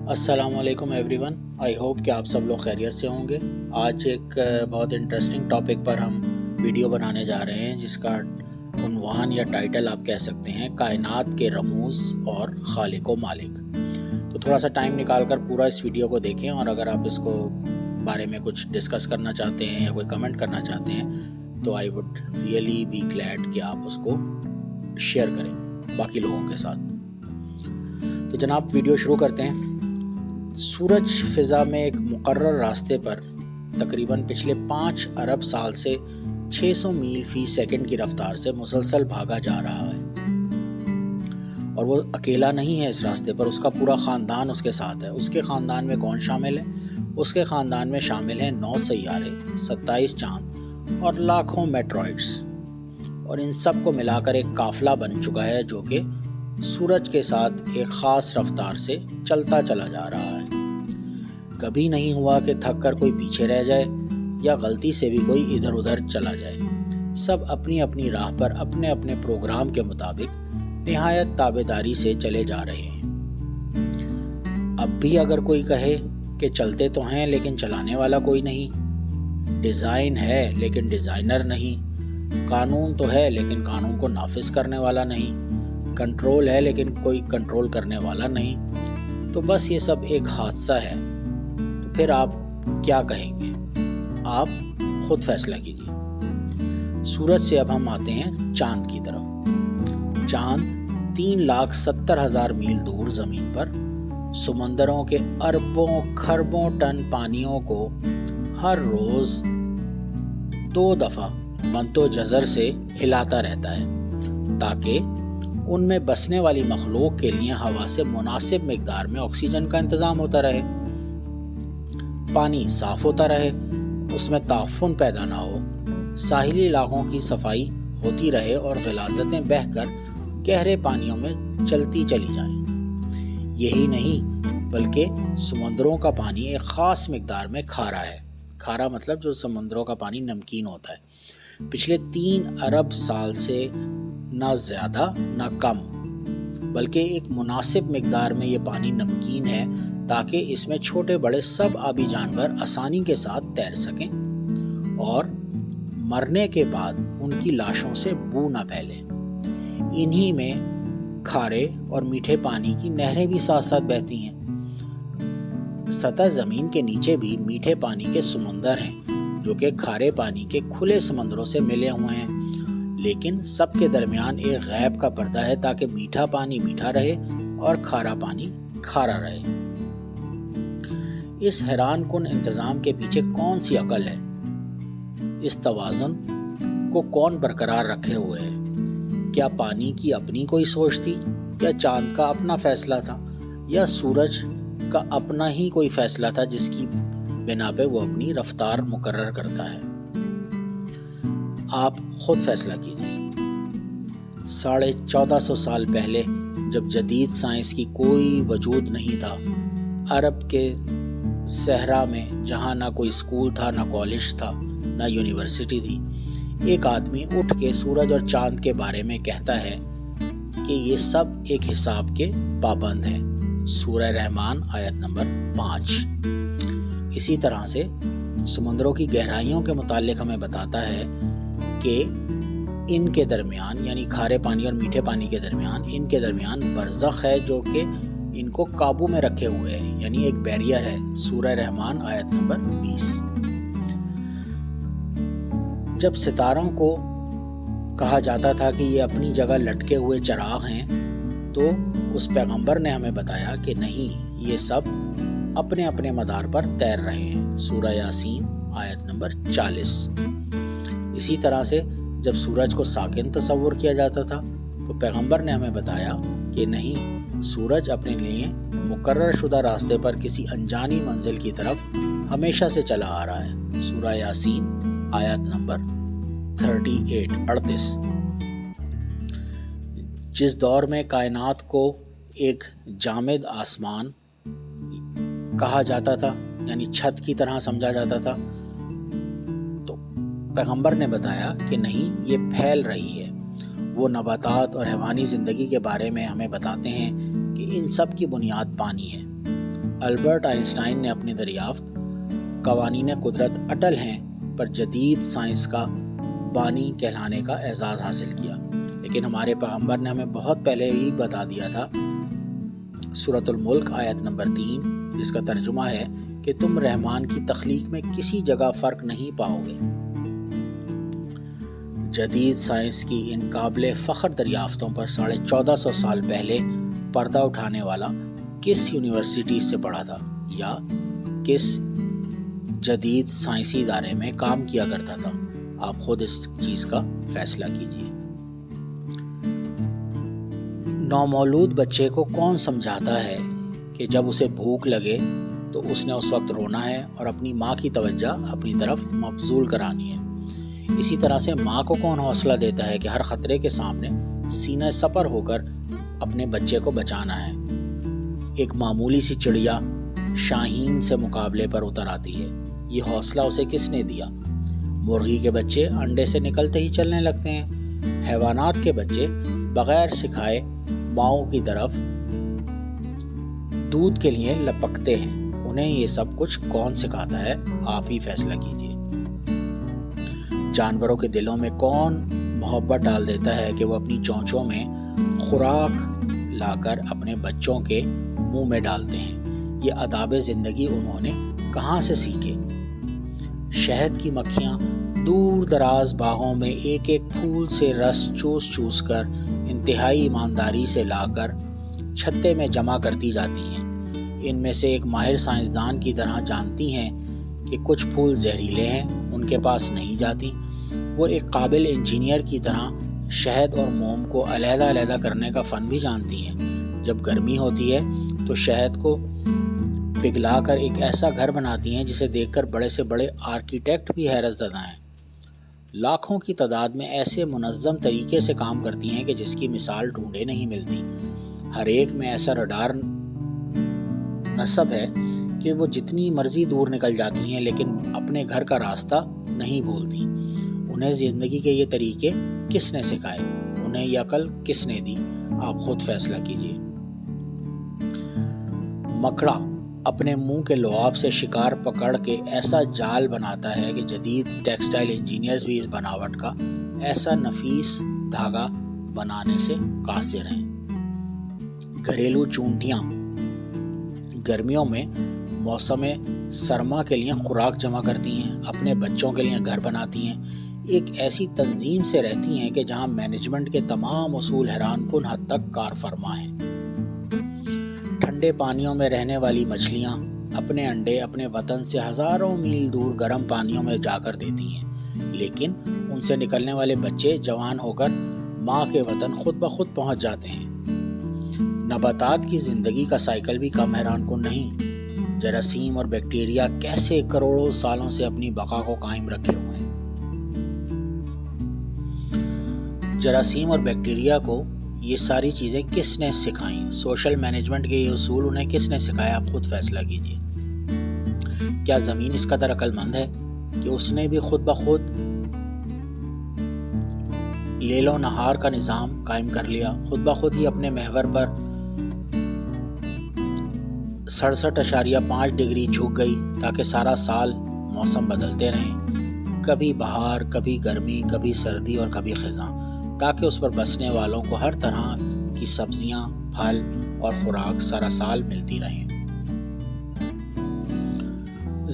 السلام علیکم every one, I hope کہ آپ سب لوگ خیریت سے ہوں گے۔ آج ایک بہت انٹرسٹنگ ٹاپک پر ہم ویڈیو بنانے جا رہے ہیں، جس کا عنوان یا ٹائٹل آپ کہہ سکتے ہیں کائنات کے رموز اور خالق و مالک۔ تو تھوڑا سا ٹائم نکال کر پورا اس ویڈیو کو دیکھیں، اور اگر آپ اس کو بارے میں کچھ ڈسکس کرنا چاہتے ہیں یا کوئی کمنٹ کرنا چاہتے ہیں تو I would really be glad کہ آپ اس کو شیئر کریں باقی لوگوں کے ساتھ۔ تو جناب ویڈیو شروع کرتے ہیں۔ سورج فضا میں ایک مقرر راستے پر تقریباً پچھلے 5 ارب سال سے 600 میل فی سیکنڈ کی رفتار سے مسلسل بھاگا جا رہا ہے، اور وہ اکیلا نہیں ہے۔ اس راستے پر اس کا پورا خاندان اس کے ساتھ ہے۔ اس کے خاندان میں کون شامل ہے؟ اس کے خاندان میں شامل ہیں 9 سیارے، 27 چاند اور لاکھوں میٹرائڈز، اور ان سب کو ملا کر ایک قافلہ بن چکا ہے جو کہ سورج کے ساتھ ایک خاص رفتار سے چلتا چلا جا رہا ہے۔ کبھی نہیں ہوا کہ تھک کر کوئی پیچھے رہ جائے یا غلطی سے بھی کوئی ادھر ادھر چلا جائے۔ سب اپنی اپنی راہ پر اپنے اپنے پروگرام کے مطابق نہایت تابعداری سے چلے جا رہے ہیں۔ اب بھی اگر کوئی کہے کہ چلتے تو ہیں لیکن چلانے والا کوئی نہیں، ڈیزائن ہے لیکن ڈیزائنر نہیں، قانون تو ہے لیکن قانون کو نافذ کرنے والا نہیں، کنٹرول ہے لیکن کوئی کنٹرول کرنے والا نہیں، تو بس یہ سب ایک حادثہ ہے۔ تو پھر آپ کیا کہیں گے؟ آپ خود فیصلہ کیجیے۔ سورج سے اب ہم آتے ہیں چاند کی طرف۔ چاند 3,70,000 میل دور زمین پر سمندروں کے اربوں کھربوں ٹن پانیوں کو ہر روز 2 دفعہ مد و جزر سے ہلاتا رہتا ہے، تاکہ ان میں بسنے والی مخلوق کے لیے ہوا سے مناسب مقدار میں آکسیجن کا انتظام ہوتا رہے، پانی صاف ہوتا رہے، اس میں تعفن پیدا نہ ہو، ساحلی علاقوں کی صفائی ہوتی رہے اور غلاظتیں بہہ کر گہرے پانیوں میں چلتی چلی جائیں۔ یہی نہیں بلکہ سمندروں کا پانی ایک خاص مقدار میں کھارا ہے۔ کھارا مطلب جو سمندروں کا پانی نمکین ہوتا ہے۔ پچھلے 3 ارب سال سے نہ زیادہ نہ کم، بلکہ ایک مناسب مقدار میں یہ پانی نمکین ہے، تاکہ اس میں چھوٹے بڑے سب آبی جانور آسانی کے ساتھ تیر سکیں اور مرنے کے بعد ان کی لاشوں سے بو نہ پھیلے۔ انہی میں کھارے اور میٹھے پانی کی نہریں بھی ساتھ ساتھ بہتی ہیں۔ سطح زمین کے نیچے بھی میٹھے پانی کے سمندر ہیں جو کہ کھارے پانی کے کھلے سمندروں سے ملے ہوئے ہیں، لیکن سب کے درمیان ایک غیب کا پردہ ہے تاکہ میٹھا پانی میٹھا رہے اور کھارا پانی کھارا رہے۔ اس حیران کن انتظام کے پیچھے کون سی عقل ہے؟ اس توازن کو کون برقرار رکھے ہوئے ہے؟ کیا پانی کی اپنی کوئی سوچ تھی، یا چاند کا اپنا فیصلہ تھا، یا سورج کا اپنا ہی کوئی فیصلہ تھا جس کی بنا پہ وہ اپنی رفتار مقرر کرتا ہے؟ آپ خود فیصلہ کیجیے۔ 1450 سال پہلے جب جدید سائنس کی کوئی وجود نہیں تھا، عرب کے صحرا میں جہاں نہ کوئی اسکول تھا، نہ کالج تھا، نہ یونیورسٹی تھی، ایک آدمی اٹھ کے سورج اور چاند کے بارے میں کہتا ہے کہ یہ سب ایک حساب کے پابند ہیں۔ سورہ رحمان آیت نمبر 5۔ اسی طرح سے سمندروں کی گہرائیوں کے متعلق ہمیں بتاتا ہے کہ ان کے درمیان، یعنی کھارے پانی اور میٹھے پانی کے درمیان، ان کے درمیان برزخ ہے جو کہ ان کو قابو میں رکھے ہوئے ہے، یعنی ایک بیریئر ہے۔ سورہ رحمان آیت نمبر 20۔ جب ستاروں کو کہا جاتا تھا کہ یہ اپنی جگہ لٹکے ہوئے چراغ ہیں، تو اس پیغمبر نے ہمیں بتایا کہ نہیں، یہ سب اپنے اپنے مدار پر تیر رہے ہیں۔ سورہ یاسین آیت نمبر 40۔ اسی طرح سے جب سورج کو ساکن تصور کیا جاتا تھا تو پیغمبر نے ہمیں بتایا کہ نہیں، سورج اپنے لیے مقرر شدہ راستے پر کسی انجانی منزل کی طرف ہمیشہ سے چلا آ رہا ہے۔ سورہ یاسین آیت نمبر 38۔ جس دور میں کائنات کو ایک جامد آسمان کہا جاتا تھا، یعنی چھت کی طرح سمجھا جاتا تھا، تو پیغمبر نے بتایا کہ نہیں، یہ پھیل رہی ہے۔ وہ نباتات اور حیوانی زندگی کے بارے میں ہمیں بتاتے ہیں کہ ان سب کی بنیاد پانی ہے، البرٹ آئنسٹائن نے اپنی دریافت قوانین قدرت اٹل ہیں پر جدید سائنس کا بانی کہلانے کا اعزاز حاصل کیا، لیکن ہمارے پیغمبر نے ہمیں بہت پہلے ہی بتا دیا تھا، سورۃ الملک آیت نمبر 3، جس کا ترجمہ ہے کہ تم رحمان کی تخلیق میں کسی جگہ فرق نہیں پاؤ گے۔ جدید سائنس کی ان قابل فخر دریافتوں پر 1450 سال پہلے پردہ اٹھانے والا کس یونیورسٹی سے پڑھا تھا یا کس جدید سائنسی ادارے میں کام کیا کرتا تھا؟ آپ خود اس چیز کا فیصلہ کیجیے۔ نومولود بچے کو کون سمجھاتا ہے کہ جب اسے بھوک لگے تو اس نے اس وقت رونا ہے اور اپنی ماں کی توجہ اپنی طرف مبذول کرانی ہے؟ اسی طرح سے ماں کو کون حوصلہ دیتا ہے کہ ہر خطرے کے سامنے سینہ سپر ہو کر اپنے بچے کو بچانا ہے؟ ایک معمولی سی چڑیا شاہین سے مقابلے پر اتر آتی ہے، یہ حوصلہ اسے کس نے دیا؟ مرغی کے بچے انڈے سے نکلتے ہی چلنے لگتے ہیں، حیوانات کے بچے بغیر سکھائے ماؤں کی طرف دودھ کے لیے لپکتے ہیں، انہیں یہ سب کچھ کون سکھاتا ہے؟ آپ ہی فیصلہ کیجیے۔ جانوروں کے دلوں میں کون محبت ڈال دیتا ہے کہ وہ اپنی چونچوں میں خوراک لا کر اپنے بچوں کے منہ میں ڈالتے ہیں؟ یہ آداب زندگی انہوں نے کہاں سے سیکھے؟ شہد کی مکھیاں دور دراز باغوں میں ایک ایک پھول سے رس چوس چوس کر انتہائی ایمانداری سے لا کر چھتے میں جمع کرتی جاتی ہیں۔ ان میں سے ایک ماہر سائنسدان کی طرح جانتی ہیں کہ کچھ پھول زہریلے ہیں، ان کے پاس نہیں جاتی۔ وہ ایک قابل انجینئر کی طرح شہد اور موم کو علیحدہ علیحدہ کرنے کا فن بھی جانتی ہیں۔ جب گرمی ہوتی ہے تو شہد کو پگھلا کر ایک ایسا گھر بناتی ہیں جسے دیکھ کر بڑے سے بڑے آرکیٹیکٹ بھی حیرت زدہ ہیں۔ لاکھوں کی تعداد میں ایسے منظم طریقے سے کام کرتی ہیں کہ جس کی مثال ڈھونڈے نہیں ملتی۔ ہر ایک میں ایسا رڈار نصب ہے کہ وہ جتنی مرضی دور نکل جاتی ہیں لیکن اپنے گھر کا راستہ نہیں بھولتی۔ انہیں زندگی کے یہ طریقے کس نے سکھائے؟ انہیں یہ عقل کس نے دی؟ آپ خود فیصلہ کیجیے۔ مکڑا اپنے منہ کے لعاب سے شکار پکڑ کے ایسا جال بناتا ہے کہ جدید ٹیکسٹائل انجینئرز بھی اس بناوٹ کا ایسا نفیس دھاگا بنانے سے قاصر ہیں۔ گھریلو چونٹیاں گرمیوں میں موسم سرما کے لیے خوراک جمع کرتی ہیں، اپنے بچوں کے لیے گھر بناتی ہیں، ایک ایسی تنظیم سے رہتی ہیں کہ جہاں مینجمنٹ کے تمام اصول حیران کن حد تک کار فرما ہیں۔ ٹھنڈے پانیوں میں رہنے والی مچھلیاں اپنے انڈے اپنے وطن سے ہزاروں میل دور گرم پانیوں میں جا کر دیتی ہیں، لیکن ان سے نکلنے والے بچے جوان ہو کر ماں کے وطن خود بخود پہنچ جاتے ہیں۔ نباتات کی زندگی کا سائیکل بھی کم حیران کن نہیں۔ جراثیم اور بیکٹیریا کیسے کروڑوں سالوں سے اپنی بقا کو قائم رکھے ہوئے ہیں۔ جراثیم اور بیکٹیریا کو یہ ساری چیزیں کس نے سکھائیں؟ سوشل مینجمنٹ کے یہ اصول انہیں کس نے سکھایا؟ آپ خود فیصلہ کیجیے۔ کیا زمین اس قدر عقل مند ہے کہ اس نے بھی خود بخود لیل و نہار کا نظام قائم کر لیا، خود بخود ہی اپنے محور پر 67.5 ڈگری جھک گئی تاکہ سارا سال موسم بدلتے رہیں، کبھی بہار، کبھی گرمی، کبھی سردی اور کبھی خزاں، تاکہ اس پر بسنے والوں کو ہر طرح کی سبزیاں، پھل اور خوراک سارا سال ملتی رہیں۔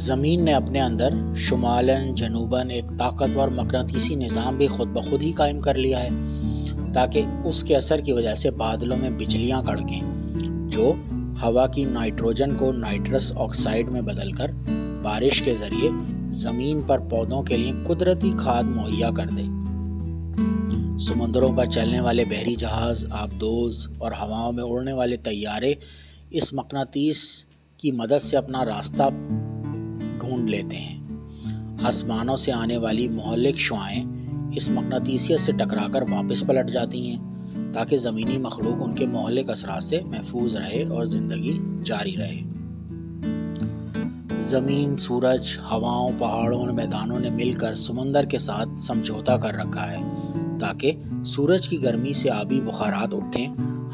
زمین نے اپنے اندر شمالاً جنوباً ایک طاقتور مقناطیسی نظام بھی خود بخود ہی قائم کر لیا ہے تاکہ اس کے اثر کی وجہ سے بادلوں میں بجلیاں کڑکیں جو ہوا کی نائٹروجن کو نائٹرس آکسائڈ میں بدل کر بارش کے ذریعے زمین پر پودوں کے لیے قدرتی کھاد مہیا کر دے۔ سمندروں پر چلنے والے بحری جہاز، آبدوز اور ہواؤں میں اڑنے والے طیارے اس مقناطیس کی مدد سے اپنا راستہ ڈھونڈ لیتے ہیں۔ آسمانوں سے آنے والی مہلک شعاعیں اس مقناطیسیت سے ٹکرا کر واپس پلٹ جاتی ہیں تاکہ زمینی مخلوق ان کے مہلک اثرات سے محفوظ رہے اور زندگی جاری رہے۔ زمین، سورج، ہواؤں، پہاڑوں اور میدانوں نے مل کر سمندر کے ساتھ سمجھوتا کر رکھا ہے تاکہ سورج کی گرمی سے آبی بخارات اٹھیں،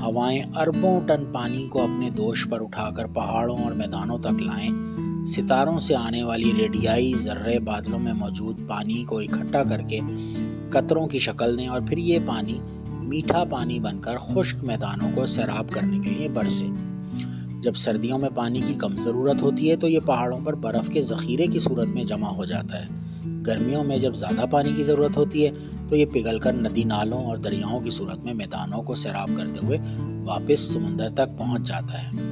ہوائیں اربوں ٹن پانی کو اپنے دوش پر اٹھا کر پہاڑوں اور میدانوں تک لائیں، ستاروں سے آنے والی ریڈیائی ذرے بادلوں میں موجود پانی کو اکٹھا کر کے قطروں کی شکل دیں اور پھر یہ پانی میٹھا پانی بن کر خشک میدانوں کو سیراب کرنے کے لیے برسے۔ جب سردیوں میں پانی کی کم ضرورت ہوتی ہے تو یہ پہاڑوں پر برف کے ذخیرے کی صورت میں جمع ہو جاتا ہے۔ گرمیوں میں جب زیادہ پانی کی ضرورت ہوتی ہے تو یہ پگھل کر ندی نالوں اور دریاؤں کی صورت میں میدانوں کو سیراب کرتے ہوئے واپس سمندر تک پہنچ جاتا ہے۔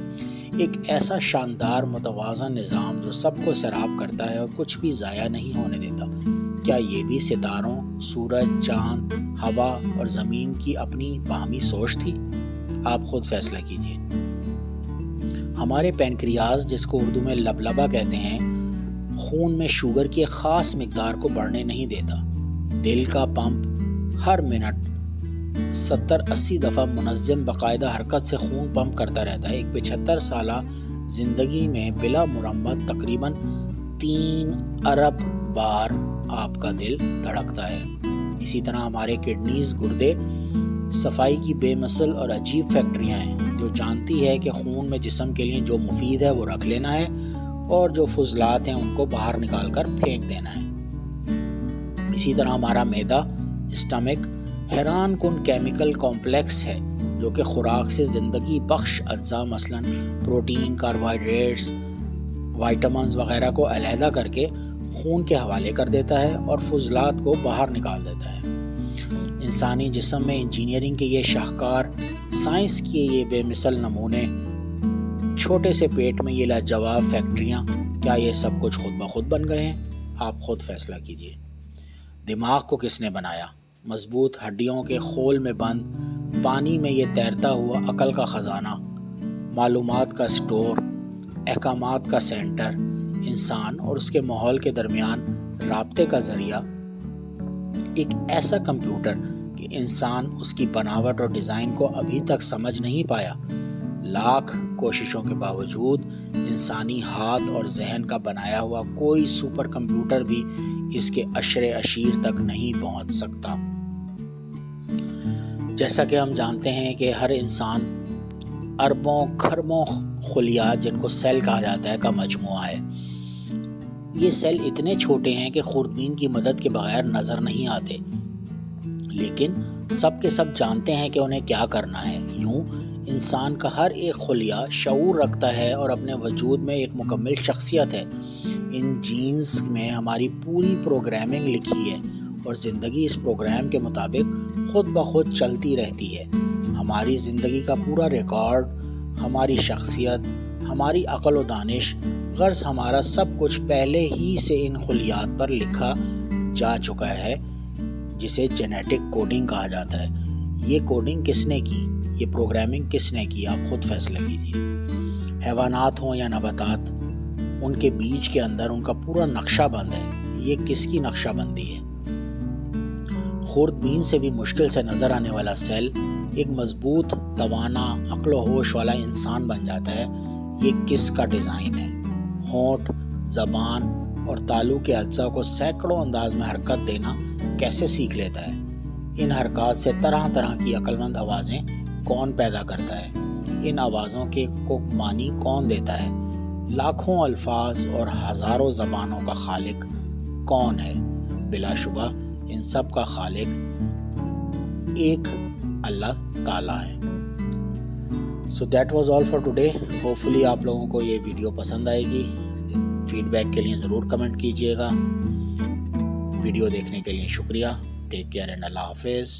ایک ایسا شاندار متوازن نظام جو سب کو سیراب کرتا ہے اور کچھ بھی ضائع نہیں ہونے دیتا۔ کیا یہ بھی ستاروں، سورج، چاند، ہوا اور زمین کی اپنی باہمی سوچ تھی؟ آپ خود فیصلہ کیجیے۔ ہمارے پینکریاز، جس کو اردو میں لبلبا کہتے ہیں، خون میں شوگر کی ایک خاص مقدار کو بڑھنے نہیں دیتا۔ دل کا پمپ ہر منٹ 70-80 دفعہ منظم باقاعدہ حرکت سے خون پمپ کرتا رہتا ہے۔ ایک 75 سالہ زندگی میں بلا مرمت تقریباً 3 ارب بار آپ کا دل دھڑکتا ہے۔ اسی طرح ہمارے کڈنیز، گردے صفائی کی بے مثل اور عجیب فیکٹریاں ہیں جو جانتی ہے کہ خون میں جسم کے لیے جو مفید ہے وہ رکھ لینا ہے اور جو فضلات ہیں ان کو باہر نکال کر پھینک دینا ہے۔ اسی طرح ہمارا معدہ، اسٹمک، حیران کن کیمیکل کمپلیکس ہے جو کہ خوراک سے زندگی بخش اجزاء مثلاً پروٹین، کاربوہائیڈریٹس، وائٹامنز وغیرہ کو علیحدہ کر کے خون کے حوالے کر دیتا ہے اور فضلات کو باہر نکال دیتا ہے۔ انسانی جسم میں انجینئرنگ کے یہ شاہکار، سائنس کے یہ بے مثل نمونے، چھوٹے سے پیٹ میں یہ لاجواب فیکٹریاں، کیا یہ سب کچھ خود بخود بن گئے ہیں؟ آپ خود فیصلہ کیجیے۔ دماغ کو کس نے بنایا؟ مضبوط ہڈیوں کے خول میں بند، پانی میں یہ تیرتا ہوا عقل کا خزانہ، معلومات کا سٹور، احکامات کا سینٹر، انسان اور اس کے ماحول کے درمیان رابطے کا ذریعہ، ایک ایسا کمپیوٹر کہ انسان اس کی بناوٹ اور ڈیزائن کو ابھی تک سمجھ نہیں پایا۔ لاکھ کوششوں کے باوجود انسانی ہاتھ اور ذہن کا بنایا ہوا کوئی سپر کمپیوٹر بھی اس کے عشر عشیر تک نہیں پہنچ سکتا۔ جیسا کہ ہم جانتے ہیں کہ ہر انسان اربوں کھربوں خلیات، جن کو سیل کہا جاتا ہے، کا مجموعہ ہے۔ یہ سیل اتنے چھوٹے ہیں کہ خوردبین کی مدد کے بغیر نظر نہیں آتے، لیکن سب کے سب جانتے ہیں کہ انہیں کیا کرنا ہے۔ یوں انسان کا ہر ایک خلیہ شعور رکھتا ہے اور اپنے وجود میں ایک مکمل شخصیت ہے۔ ان جینز میں ہماری پوری پروگرامنگ لکھی ہے اور زندگی اس پروگرام کے مطابق خود بخود چلتی رہتی ہے۔ ہماری زندگی کا پورا ریکارڈ، ہماری شخصیت، ہماری عقل و دانش، غرض ہمارا سب کچھ پہلے ہی سے ان خلیات پر لکھا جا چکا ہے، جسے جینیٹک کوڈنگ کہا جاتا ہے۔ یہ کوڈنگ کس نے کی؟ یہ پروگرامنگ کس نے کی؟ آپ خود فیصلہ کیجیے۔ حیوانات ہوں یا نباتات، ان کے بیج کے اندر ان کا پورا نقشہ بند ہے۔ یہ کس کی نقشہ بندی ہے؟ خوردبین سے بھی مشکل سے نظر آنے والا سیل ایک مضبوط، توانا، عقل و ہوش والا انسان بن جاتا ہے۔ یہ کس کا ڈیزائن ہے؟ ہونٹ، زبان اور تالو کے اجزاء کو سینکڑوں انداز میں حرکت دینا کیسے سیکھ لیتا ہے؟ ان حرکات سے طرح طرح کی عقل مند آوازیں کون پیدا کرتا ہے؟ ان آوازوں کے کو معنی کون دیتا ہے؟ لاکھوں الفاظ اور ہزاروں زبانوں کا خالق کون ہے؟ بلا شبہ ان سب کا خالق ایک اللہ تعالیٰ ہے۔ So that was all for today. Hopefully آپ لوگوں کو یہ ویڈیو پسند آئے گی۔ فیڈ بیک کے لیے ضرور کمنٹ کیجیے گا۔ ویڈیو دیکھنے کے لیے شکریہ۔ ٹیک کیئر اینڈ اللہ حافظ۔